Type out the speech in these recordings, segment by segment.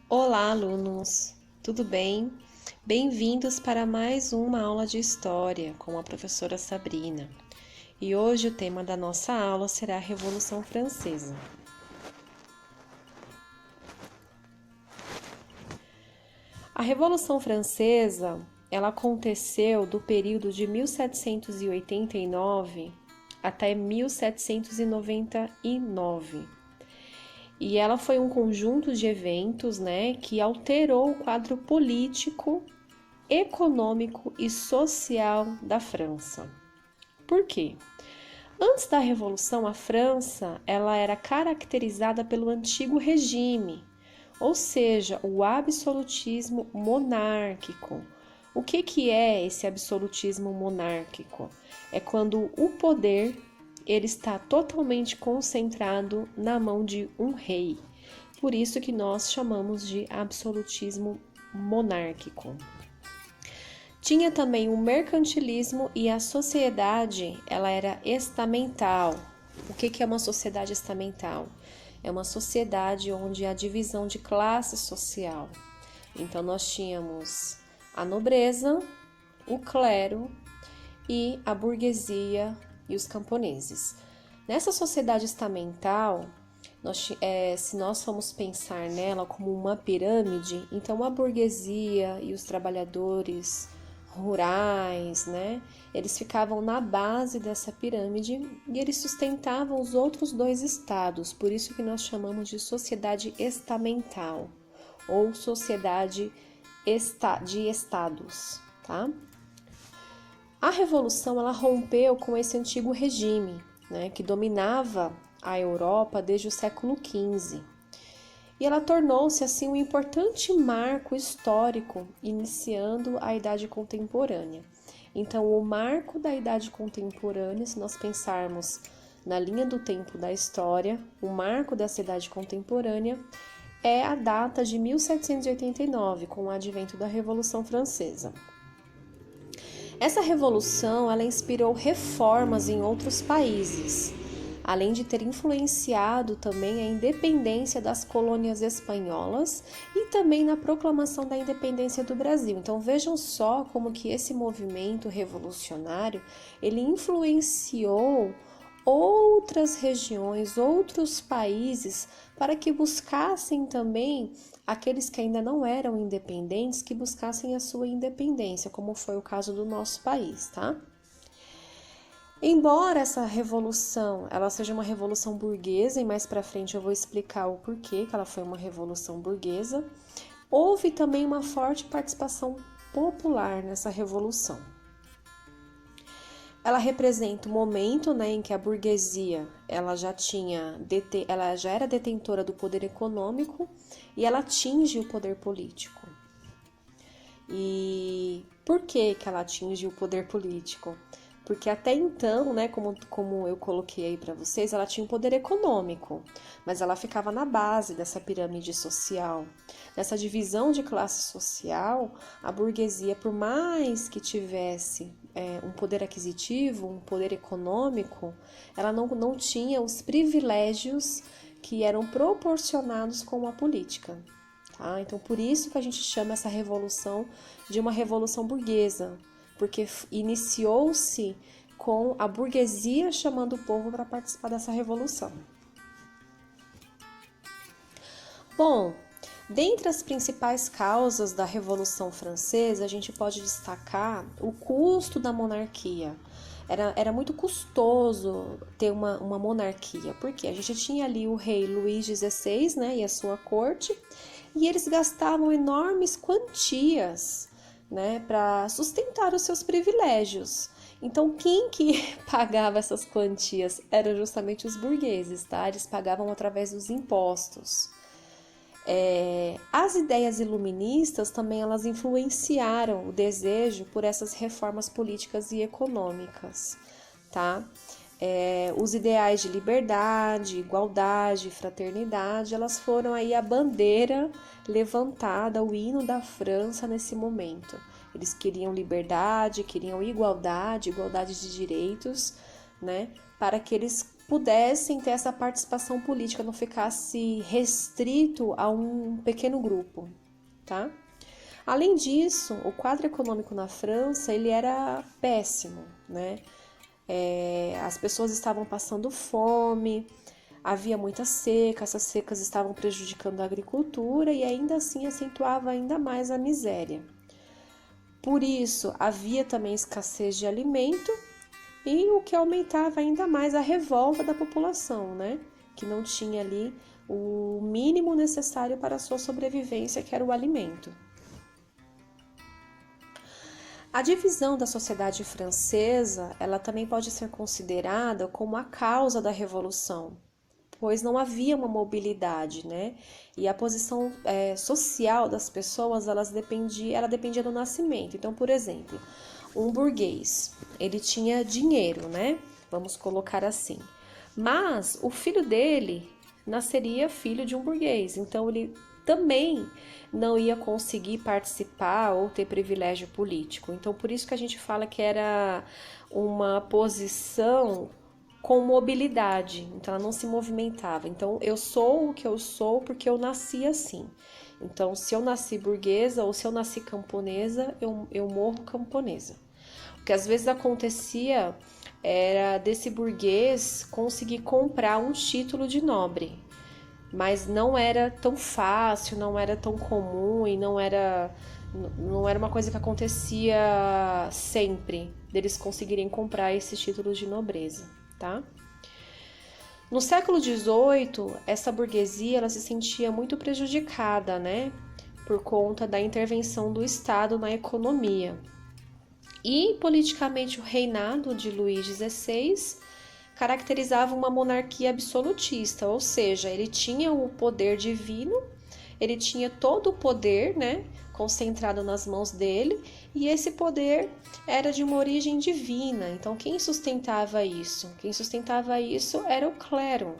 Olá, alunos! Tudo bem? Bem-vindos para mais uma aula de História com a professora Sabrina. E hoje o tema da nossa aula será a Revolução Francesa. A Revolução Francesa, ela aconteceu do período de 1789 até 1799. E ela foi um conjunto de eventos, que alterou o quadro político, econômico e social da França. Por quê? Antes da Revolução, a França ela era caracterizada pelo antigo regime, ou seja, o absolutismo monárquico. O que é esse absolutismo monárquico? É quando o poder ele está totalmente concentrado na mão de um rei. Por isso que nós chamamos de absolutismo monárquico. Tinha também o mercantilismo e a sociedade, ela era estamental. O que é uma sociedade estamental? É uma sociedade onde há divisão de classe social. Então nós tínhamos a nobreza, o clero e a burguesia e os camponeses. Nessa sociedade estamental, se nós formos pensar nela como uma pirâmide, então a burguesia e os trabalhadores rurais, eles ficavam na base dessa pirâmide e eles sustentavam os outros dois estados, por isso que nós chamamos de sociedade estamental ou sociedade de estados, tá? A Revolução ela rompeu com esse antigo regime, que dominava a Europa desde o século XV. E ela tornou-se assim um importante marco histórico, iniciando a Idade Contemporânea. Então, o marco da Idade Contemporânea, se nós pensarmos na linha do tempo da história, o marco dessa Idade Contemporânea é a data de 1789, com o advento da Revolução Francesa. Essa revolução ela inspirou reformas em outros países, além de ter influenciado também a independência das colônias espanholas e também na proclamação da independência do Brasil. Então vejam só como que esse movimento revolucionário, ele influenciou outras regiões, outros países, para que buscassem também aqueles que ainda não eram independentes, que buscassem a sua independência, como foi o caso do nosso país, tá? Embora essa revolução ela seja uma revolução burguesa, e mais para frente eu vou explicar o porquê que ela foi uma revolução burguesa, houve também uma forte participação popular nessa revolução. Ela representa o momento em que a burguesia ela já era detentora do poder econômico e ela atinge o poder político. E por que ela atinge o poder político? Porque até então, como eu coloquei aí para vocês, ela tinha um poder econômico, mas ela ficava na base dessa pirâmide social. Nessa divisão de classe social, a burguesia, por mais que tivesse um poder aquisitivo, um poder econômico, ela não tinha os privilégios que eram proporcionados com a política. Tá? Então, por isso que a gente chama essa revolução de uma revolução burguesa, porque iniciou-se com a burguesia chamando o povo para participar dessa revolução. Bom, dentre as principais causas da Revolução Francesa, a gente pode destacar o custo da monarquia. Era muito custoso ter uma monarquia, porque a gente tinha ali o rei Luís XVI, e a sua corte, e eles gastavam enormes quantias para sustentar os seus privilégios. Então, quem que pagava essas quantias? Eram justamente os burgueses, tá? Eles pagavam através dos impostos. As ideias iluministas também elas influenciaram o desejo por essas reformas políticas e econômicas, tá? Os ideais de liberdade, igualdade, fraternidade, elas foram aí a bandeira levantada, o hino da França nesse momento. Eles queriam liberdade, queriam igualdade de direitos, né, para que eles pudessem ter essa participação política, não ficasse restrito a um pequeno grupo, tá? Além disso, o quadro econômico na França, ele era péssimo, né? As pessoas estavam passando fome, havia muita seca, essas secas estavam prejudicando a agricultura e ainda assim acentuava ainda mais a miséria. Por isso, havia também escassez de alimento e o que aumentava ainda mais a revolta da população, né? Que não tinha ali o mínimo necessário para a sua sobrevivência, que era o alimento. A divisão da sociedade francesa, ela também pode ser considerada como a causa da revolução, pois não havia uma mobilidade, né? E a posição social das pessoas, ela dependia do nascimento. Então, por exemplo, um burguês, ele tinha dinheiro, né? Vamos colocar assim. Mas o filho dele nasceria filho de um burguês, então ele também não ia conseguir participar ou ter privilégio político. Então, por isso que a gente fala que era uma posição com mobilidade, então ela não se movimentava. Então, eu sou o que eu sou porque eu nasci assim. Então, se eu nasci burguesa ou se eu nasci camponesa, eu morro camponesa. O que às vezes acontecia era desse burguês conseguir comprar um título de nobre, mas não era tão fácil, não era tão comum e não era uma coisa que acontecia sempre, deles conseguirem comprar esses títulos de nobreza, tá? No século XVIII, essa burguesia ela se sentia muito prejudicada, né? Por conta da intervenção do Estado na economia. E politicamente o reinado de Luís XVI caracterizava uma monarquia absolutista, ou seja, ele tinha o poder divino, ele tinha todo o poder, né, concentrado nas mãos dele, e esse poder era de uma origem divina. Então, quem sustentava isso? Quem sustentava isso era o clero.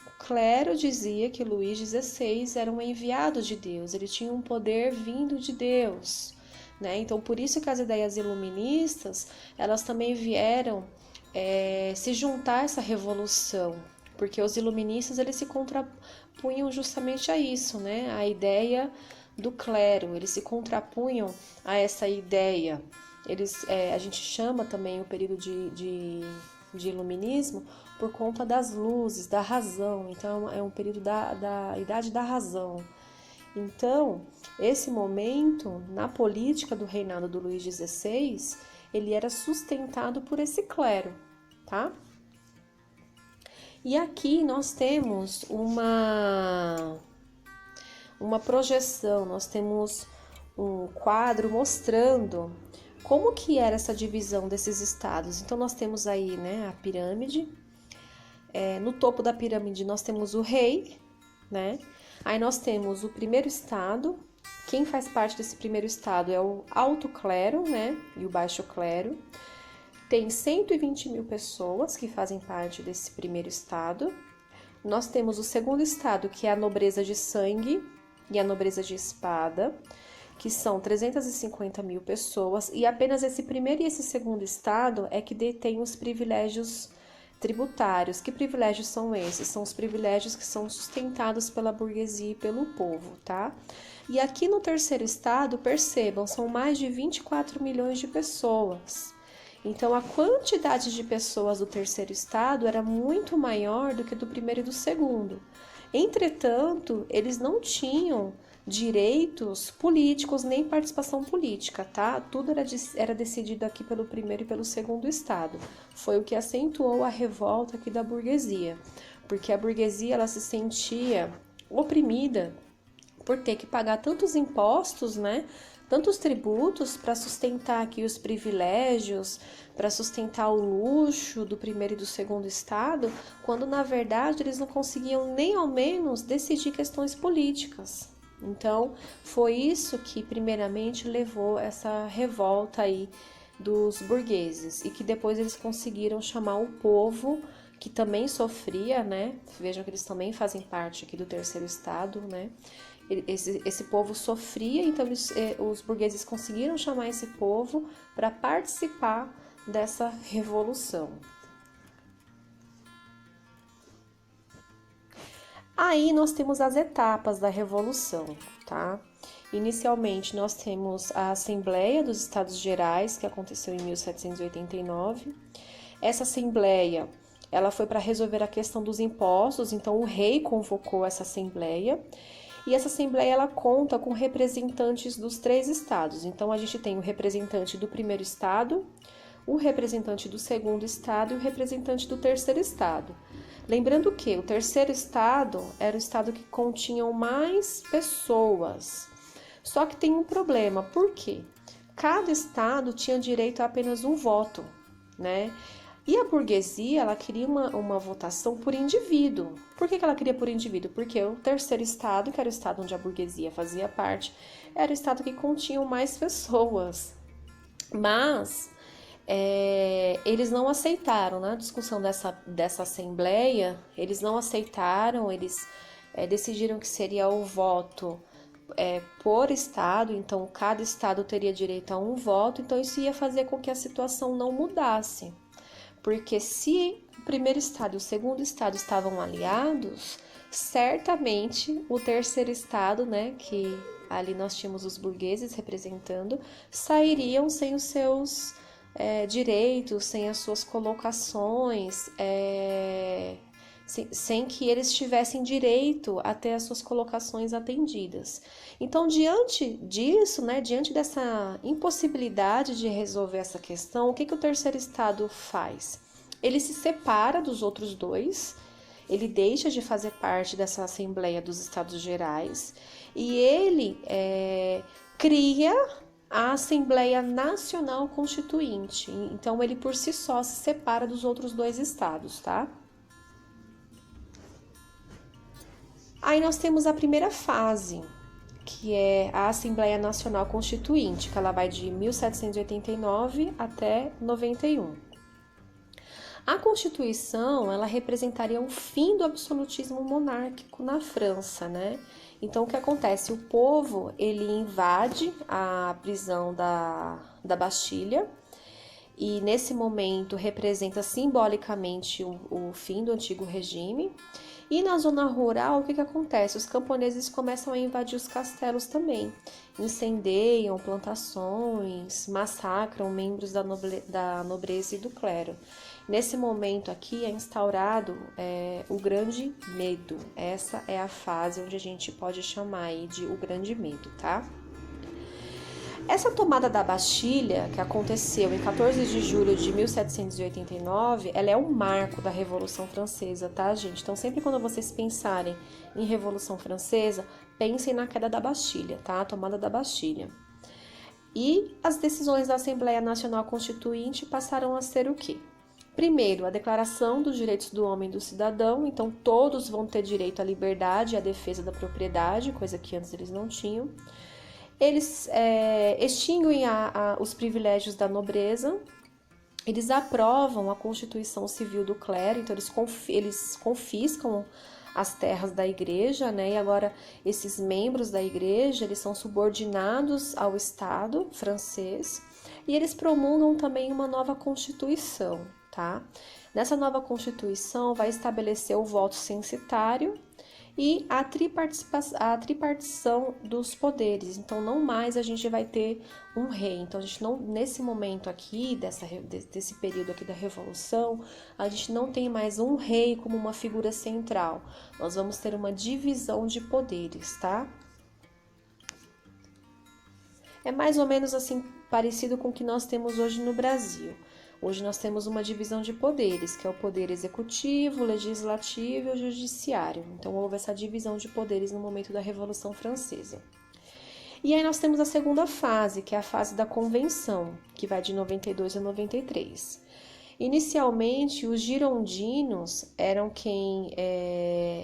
O clero dizia que Luís XVI era um enviado de Deus, ele tinha um poder vindo de Deus, né? Então, por isso que as ideias iluministas, elas também vieram se juntar a essa revolução, porque os iluministas eles se contrapunham justamente a isso, né? A ideia do clero, eles se contrapunham a essa ideia. A gente chama também o período de iluminismo por conta das luzes, da razão. Então, é um período da idade da razão. Então, esse momento, na política do reinado do Luís XVI, ele era sustentado por esse clero, tá? E aqui nós temos uma projeção, nós temos um quadro mostrando como que era essa divisão desses estados. Então, nós temos aí, né, a pirâmide. No topo da pirâmide nós temos o rei, né? Aí nós temos o primeiro estado. Quem faz parte desse primeiro estado é o alto clero, né? E o baixo clero. Tem 120 mil pessoas que fazem parte desse primeiro estado. Nós temos o segundo estado, que é a nobreza de sangue e a nobreza de espada, que são 350 mil pessoas. E apenas esse primeiro e esse segundo estado é que detém os privilégios tributários. Que privilégios são esses? São os privilégios que são sustentados pela burguesia e pelo povo, tá? E aqui no terceiro estado, percebam, são mais de 24 milhões de pessoas. Então, a quantidade de pessoas do terceiro estado era muito maior do que do primeiro e do segundo. Entretanto, eles não tinham direitos políticos nem participação política, tá? Tudo era decidido aqui pelo primeiro e pelo segundo estado. Foi o que acentuou a revolta aqui da burguesia, porque a burguesia ela se sentia oprimida por ter que pagar tantos impostos, né? Tantos tributos para sustentar aqui os privilégios, para sustentar o luxo do primeiro e do segundo estado, quando na verdade eles não conseguiam nem ao menos decidir questões políticas. Então, foi isso que primeiramente levou essa revolta aí dos burgueses e que depois eles conseguiram chamar o povo que também sofria, né? Vejam que eles também fazem parte aqui do terceiro estado, né? Esse povo sofria, então os burgueses conseguiram chamar esse povo para participar dessa revolução. Aí nós temos as etapas da Revolução, tá? Inicialmente nós temos a Assembleia dos Estados Gerais, que aconteceu em 1789. Essa Assembleia, ela foi para resolver a questão dos impostos, então o rei convocou essa Assembleia. E essa Assembleia, ela conta com representantes dos 3 estados. Então a gente tem o representante do primeiro estado, o representante do segundo estado e o representante do terceiro estado. Lembrando que o terceiro estado era o estado que continha mais pessoas. Só que tem um problema, por quê? Cada estado tinha direito a apenas um voto, né? E a burguesia, ela queria uma votação por indivíduo. Por que ela queria por indivíduo? Porque o terceiro estado, que era o estado onde a burguesia fazia parte, era o estado que continha mais pessoas. Mas eles não aceitaram, na discussão dessa assembleia, eles não aceitaram, eles decidiram que seria o voto por estado, então cada estado teria direito a um voto, então isso ia fazer com que a situação não mudasse. Porque se o primeiro estado e o segundo estado estavam aliados, certamente o terceiro estado, né, que ali nós tínhamos os burgueses representando, sairiam sem os seus direitos, sem as suas colocações, sem que eles tivessem direito a ter as suas colocações atendidas. Então, diante disso, né, diante dessa impossibilidade de resolver essa questão, o que o terceiro estado faz? Ele se separa dos outros dois, ele deixa de fazer parte dessa Assembleia dos Estados Gerais e ele cria a Assembleia Nacional Constituinte. Então, ele por si só se separa dos outros 2 estados, tá? Aí nós temos a primeira fase, que é a Assembleia Nacional Constituinte, que ela vai de 1789 até 91. A Constituição, ela representaria o fim do absolutismo monárquico na França, né? Então, o que acontece? O povo, ele invade a prisão da Bastilha e, nesse momento, representa simbolicamente o fim do antigo regime. E na zona rural, o que acontece? Os camponeses começam a invadir os castelos também. Incendeiam plantações, massacram membros da nobreza e do clero. Nesse momento aqui é instaurado o grande medo. Essa é a fase onde a gente pode chamar aí de o grande medo, tá? Essa tomada da Bastilha, que aconteceu em 14 de julho de 1789, ela é um marco da Revolução Francesa, tá, gente? Então, sempre quando vocês pensarem em Revolução Francesa, pensem na queda da Bastilha, tá? A tomada da Bastilha. E as decisões da Assembleia Nacional Constituinte passaram a ser o quê? Primeiro, a Declaração dos Direitos do Homem e do Cidadão, então todos vão ter direito à liberdade e à defesa da propriedade, coisa que antes eles não tinham. Eles extinguem os privilégios da nobreza, eles aprovam a Constituição Civil do Clero, então eles confiscam as terras da igreja, né? E agora esses membros da igreja, eles são subordinados ao Estado francês e eles promulgam também uma nova Constituição, tá? Nessa nova Constituição vai estabelecer o voto censitário e a tripartição dos poderes. Então, não mais a gente vai ter um rei. Então, a gente não, nesse momento aqui, desse período aqui da Revolução, a gente não tem mais um rei como uma figura central. Nós vamos ter uma divisão de poderes, tá? É mais ou menos assim, parecido com o que nós temos hoje no Brasil. Hoje nós temos uma divisão de poderes, que é o poder executivo, legislativo e o judiciário. Então, houve essa divisão de poderes no momento da Revolução Francesa. E aí nós temos a segunda fase, que é a fase da Convenção, que vai de 92 a 93. Inicialmente, os girondinos eram quem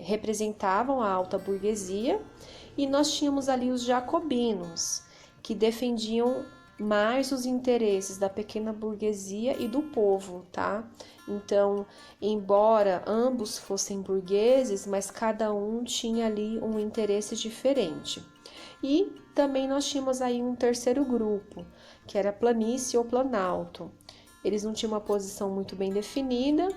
representavam a alta burguesia, e nós tínhamos ali os jacobinos, que defendiam mais os interesses da pequena burguesia e do povo, tá? Então, embora ambos fossem burgueses, mas cada um tinha ali um interesse diferente. E também nós tínhamos aí um terceiro grupo, que era planície ou planalto. Eles não tinham uma posição muito bem definida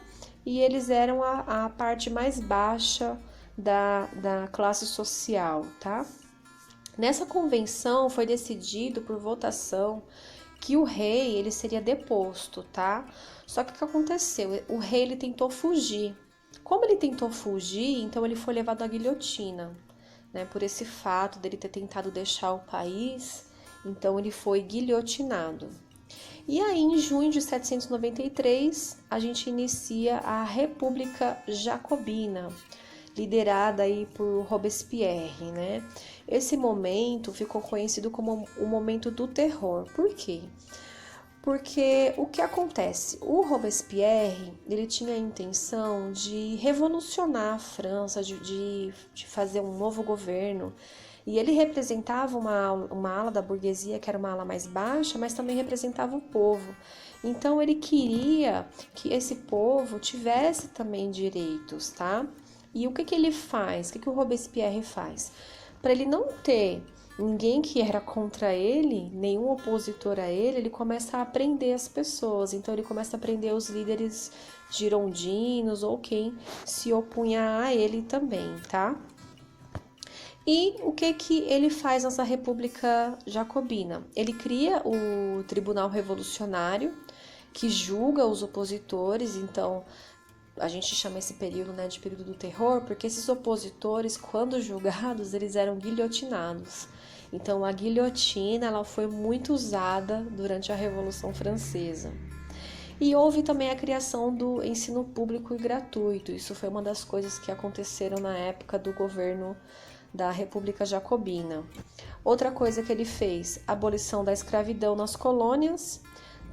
e eles eram a parte mais baixa da classe social, tá? Nessa convenção foi decidido por votação que o rei ele seria deposto, tá? Só que o que aconteceu? O rei ele tentou fugir. Como ele tentou fugir, então ele foi levado à guilhotina, né? Por esse fato dele ter tentado deixar o país, então ele foi guilhotinado. E aí, em junho de 793, a gente inicia a República Jacobina, liderada aí por Robespierre, né? Esse momento ficou conhecido como o momento do terror. Por quê? Porque o que acontece? O Robespierre, ele tinha a intenção de revolucionar a França, de fazer um novo governo. E ele representava uma ala da burguesia, que era uma ala mais baixa, mas também representava o povo. Então ele queria que esse povo tivesse também direitos, tá? E o que ele faz? O que o Robespierre faz? Para ele não ter ninguém que era contra ele, nenhum opositor a ele começa a prender as pessoas. Então ele começa a prender os líderes girondinos ou quem se opunha a ele também, tá? E o que ele faz nessa República Jacobina? Ele cria o Tribunal Revolucionário, que julga os opositores. Então a gente chama esse período, né, de período do terror, porque esses opositores, quando julgados, eles eram guilhotinados. Então a guilhotina ela foi muito usada durante a Revolução Francesa. E houve também a criação do ensino público e gratuito. Isso foi uma das coisas que aconteceram na época do governo da República Jacobina. Outra coisa que ele fez, abolição da escravidão nas colônias,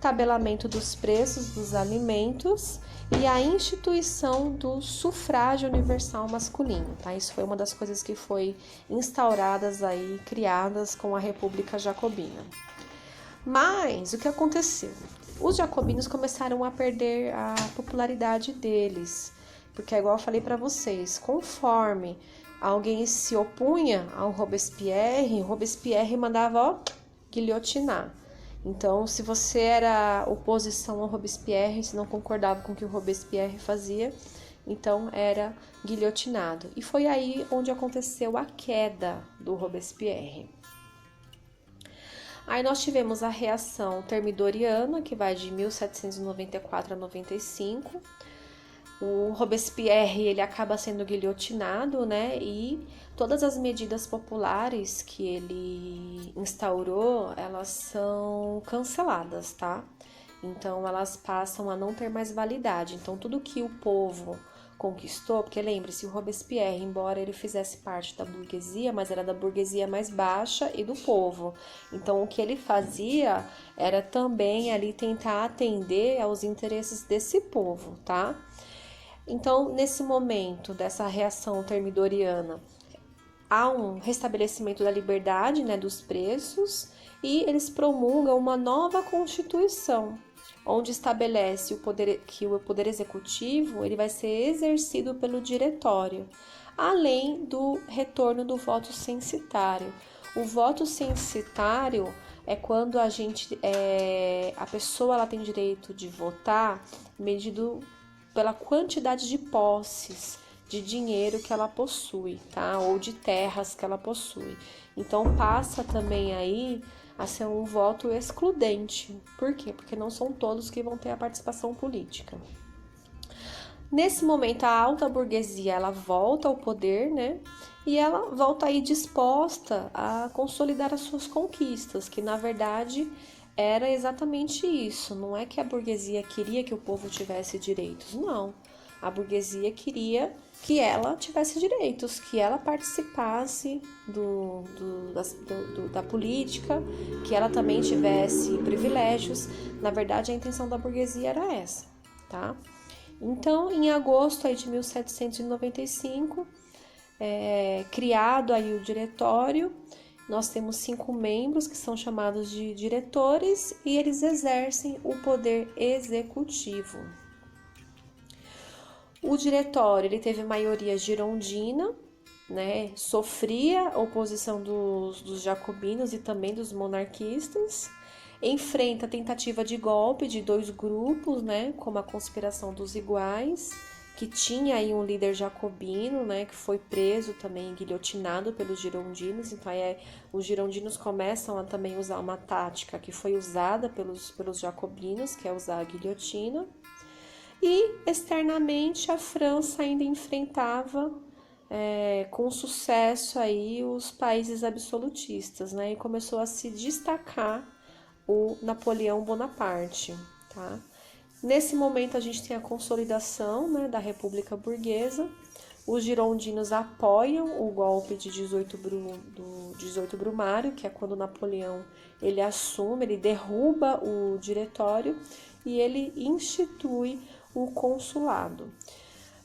tabelamento dos preços dos alimentos e a instituição do sufrágio universal masculino, tá? Isso foi uma das coisas que foi instauradas aí, criadas com a República Jacobina. Mas o que aconteceu? Os jacobinos começaram a perder a popularidade deles, porque é igual eu falei para vocês, conforme alguém se opunha ao Robespierre, Robespierre mandava, ó, guilhotinar. Então, se você era oposição ao Robespierre, se não concordava com o que o Robespierre fazia, então era guilhotinado. E foi aí onde aconteceu a queda do Robespierre. Aí nós tivemos a reação termidoriana, que vai de 1794 a 95. O Robespierre ele acaba sendo guilhotinado, né? E todas as medidas populares que ele instaurou, elas são canceladas, tá? Então elas passam a não ter mais validade. Então tudo que o povo conquistou, porque lembre-se, o Robespierre, embora ele fizesse parte da burguesia, mas era da burguesia mais baixa e do povo. Então o que ele fazia era também ali tentar atender aos interesses desse povo, tá? Então, nesse momento dessa reação termidoriana, há um restabelecimento da liberdade, né, dos preços, e eles promulgam uma nova Constituição, onde estabelece que o poder executivo ele vai ser exercido pelo diretório, além do retorno do voto censitário. O voto censitário é quando a pessoa ela tem direito de votar medido pela quantidade de posses de dinheiro que ela possui, tá? Ou de terras que ela possui. Então passa também aí a ser um voto excludente. Por quê? Porque não são todos que vão ter a participação política. Nesse momento, a alta burguesia ela volta ao poder, né? E ela volta aí disposta a consolidar as suas conquistas, que na verdade era exatamente isso. Não é que a burguesia queria que o povo tivesse direitos, não. A burguesia queria que ela tivesse direitos, que ela participasse da política, que ela também tivesse privilégios. Na verdade, a intenção da burguesia era essa, tá? Então, em agosto aí de 1795, criado aí o diretório. Nós temos 5 membros que são chamados de diretores e eles exercem o poder executivo. O diretório ele teve maioria girondina, né? Sofria oposição dos jacobinos e também dos monarquistas. Enfrenta a tentativa de golpe de 2 grupos, né? Como a conspiração dos iguais que tinha aí um líder jacobino, né, que foi preso também, guilhotinado pelos girondinos. Então aí os girondinos começam a também usar uma tática que foi usada pelos jacobinos, que é usar a guilhotina. E externamente a França ainda enfrentava com sucesso aí os países absolutistas, né, e começou a se destacar o Napoleão Bonaparte, tá? Nesse momento a gente tem a consolidação, né, da República Burguesa. Os girondinos apoiam o golpe de 18 Brumário, que é quando Napoleão ele assume, ele derruba o diretório e ele institui o consulado.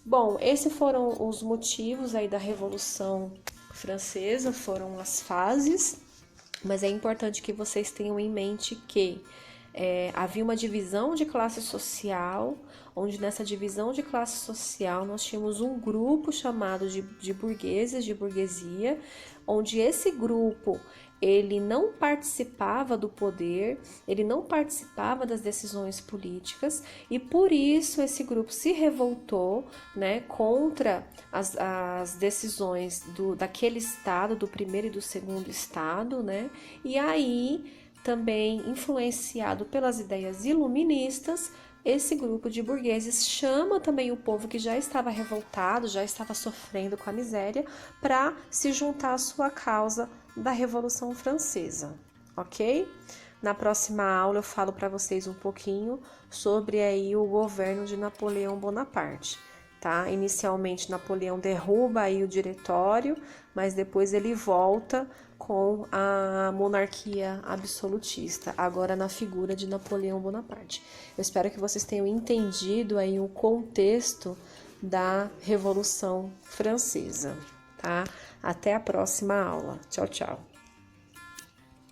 Bom, esses foram os motivos aí da Revolução Francesa, foram as fases, mas é importante que vocês tenham em mente que havia uma divisão de classe social, onde nessa divisão de classe social nós tínhamos um grupo chamado de burgueses, de burguesia, onde esse grupo ele não participava do poder, ele não participava das decisões políticas e por isso esse grupo se revoltou, né, contra as decisões daquele estado, do primeiro e do segundo estado, né, e aí também influenciado pelas ideias iluministas, esse grupo de burgueses chama também o povo que já estava revoltado, já estava sofrendo com a miséria, para se juntar à sua causa da Revolução Francesa, ok? Na próxima aula eu falo para vocês um pouquinho sobre aí o governo de Napoleão Bonaparte. Tá? Inicialmente Napoleão derruba aí o diretório, mas depois ele volta com a monarquia absolutista, agora na figura de Napoleão Bonaparte. Eu espero que vocês tenham entendido aí o contexto da Revolução Francesa, tá? Até a próxima aula. Tchau, tchau.